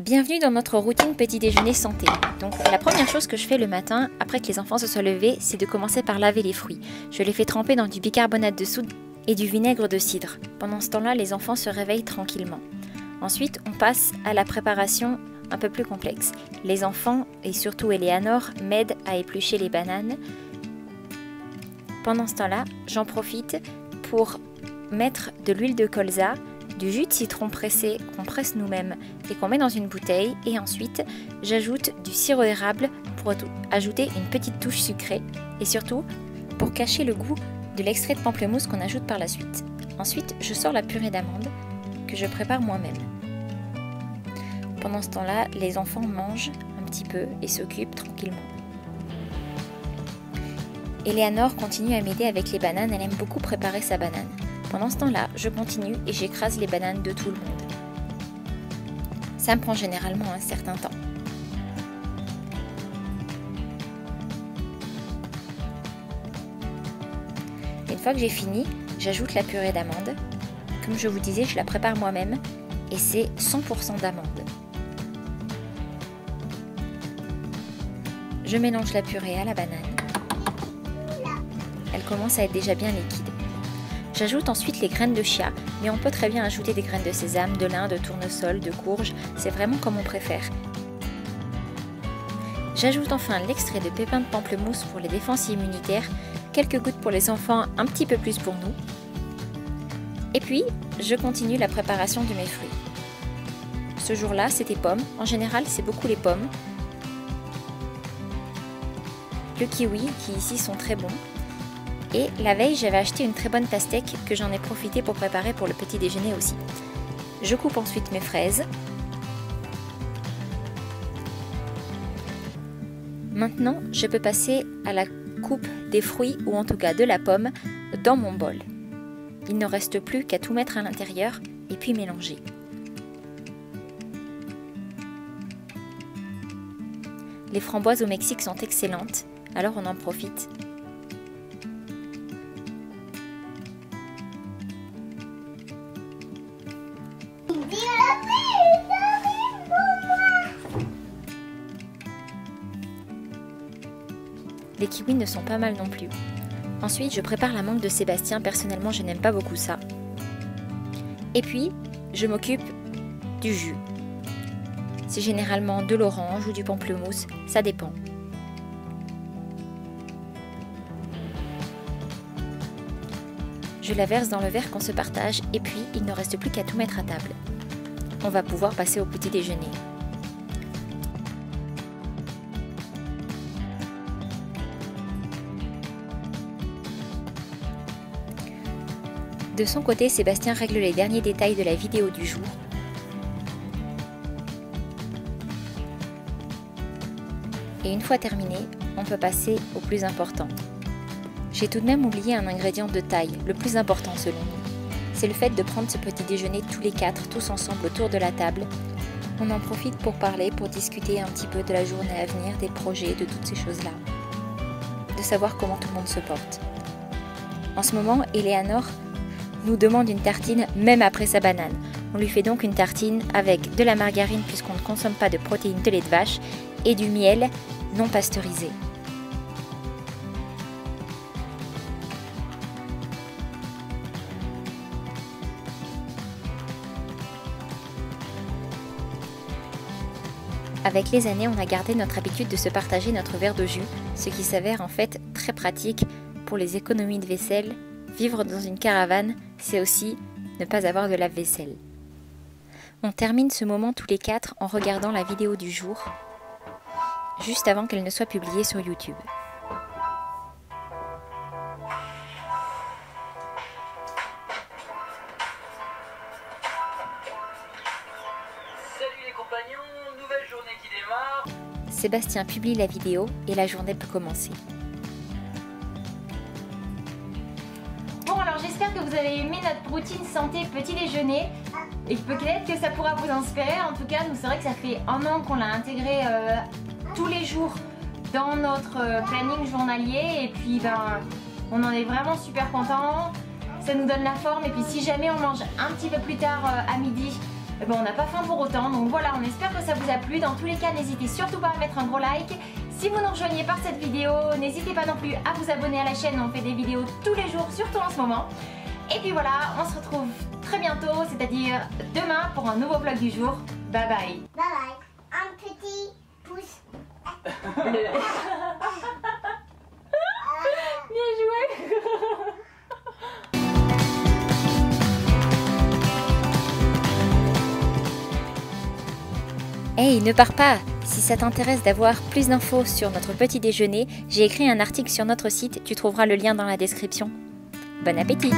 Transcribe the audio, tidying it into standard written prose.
Bienvenue dans notre routine petit déjeuner santé. Donc la première chose que je fais le matin, après que les enfants se soient levés, c'est de commencer par laver les fruits. Je les fais tremper dans du bicarbonate de soude et du vinaigre de cidre. Pendant ce temps-là, les enfants se réveillent tranquillement. Ensuite, on passe à la préparation un peu plus complexe. Les enfants, et surtout Eleanor, m'aident à éplucher les bananes. Pendant ce temps-là, j'en profite pour mettre de l'huile de colza, du jus de citron pressé qu'on presse nous-mêmes et qu'on met dans une bouteille, et ensuite j'ajoute du sirop d'érable pour ajouter une petite touche sucrée et surtout pour cacher le goût de l'extrait de pamplemousse qu'on ajoute par la suite. Ensuite, je sors la purée d'amande que je prépare moi-même. Pendant ce temps-là, les enfants mangent un petit peu et s'occupent tranquillement. Eleanor continue à m'aider avec les bananes, elle aime beaucoup préparer sa banane. Pendant ce temps-là, je continue et j'écrase les bananes de tout le monde. Ça me prend généralement un certain temps. Une fois que j'ai fini, j'ajoute la purée d'amande. Comme je vous disais, je la prépare moi-même et c'est 100% d'amande. Je mélange la purée à la banane. Elle commence à être déjà bien liquide. J'ajoute ensuite les graines de chia, mais on peut très bien ajouter des graines de sésame, de lin, de tournesol, de courge, c'est vraiment comme on préfère. J'ajoute enfin l'extrait de pépins de pamplemousse pour les défenses immunitaires, quelques gouttes pour les enfants, un petit peu plus pour nous. Et puis, je continue la préparation de mes fruits. Ce jour-là, c'était pommes. En général, c'est beaucoup les pommes. Le kiwi, qui ici sont très bons. Et la veille, j'avais acheté une très bonne pastèque que j'en ai profité pour préparer pour le petit déjeuner aussi. Je coupe ensuite mes fraises. Maintenant, je peux passer à la coupe des fruits, ou en tout cas de la pomme, dans mon bol. Il ne reste plus qu'à tout mettre à l'intérieur et puis mélanger. Les framboises au Mexique sont excellentes, alors on en profite. Les kiwis ne sont pas mal non plus. Ensuite, je prépare la mangue de Sébastien. Personnellement, je n'aime pas beaucoup ça. Et puis, je m'occupe du jus. C'est généralement de l'orange ou du pamplemousse, ça dépend. Je la verse dans le verre qu'on se partage et puis il ne reste plus qu'à tout mettre à table. On va pouvoir passer au petit déjeuner. De son côté, Sébastien règle les derniers détails de la vidéo du jour. Et une fois terminé, on peut passer au plus important. J'ai tout de même oublié un ingrédient de taille, le plus important selon nous. C'est le fait de prendre ce petit déjeuner tous les quatre, tous ensemble autour de la table. On en profite pour parler, pour discuter un petit peu de la journée à venir, des projets, de toutes ces choses-là. De savoir comment tout le monde se porte. En ce moment, Eleanor nous demande une tartine même après sa banane. On lui fait donc une tartine avec de la margarine puisqu'on ne consomme pas de protéines de lait de vache et du miel non pasteurisé. Avec les années, on a gardé notre habitude de se partager notre verre de jus, ce qui s'avère en fait très pratique pour les économies de vaisselle. Vivre dans une caravane, c'est aussi ne pas avoir de lave-vaisselle. On termine ce moment tous les quatre en regardant la vidéo du jour, juste avant qu'elle ne soit publiée sur YouTube. Salut les compagnons, nouvelle journée qui démarre. Sébastien publie la vidéo et la journée peut commencer. Bon, alors j'espère que vous avez aimé notre routine santé petit déjeuner et peut-être que ça pourra vous inspirer. En tout cas, nous, c'est vrai que ça fait un an qu'on l'a intégré tous les jours dans notre planning journalier et puis on en est vraiment super contents. Ça nous donne la forme et puis si jamais on mange un petit peu plus tard à midi, ben, on n'a pas faim pour autant. Donc voilà, on espère que ça vous a plu. Dans tous les cas, n'hésitez surtout pas à mettre un gros like. Si vous nous rejoignez par cette vidéo, n'hésitez pas non plus à vous abonner à la chaîne. On fait des vidéos tous les jours, surtout en ce moment. Et puis voilà, on se retrouve très bientôt, c'est-à-dire demain pour un nouveau vlog du jour. Bye bye. Bye bye. Un petit pouce. Bien joué. Hey, ne pars pas! Si ça t'intéresse d'avoir plus d'infos sur notre petit déjeuner, j'ai écrit un article sur notre site, tu trouveras le lien dans la description. Bon appétit!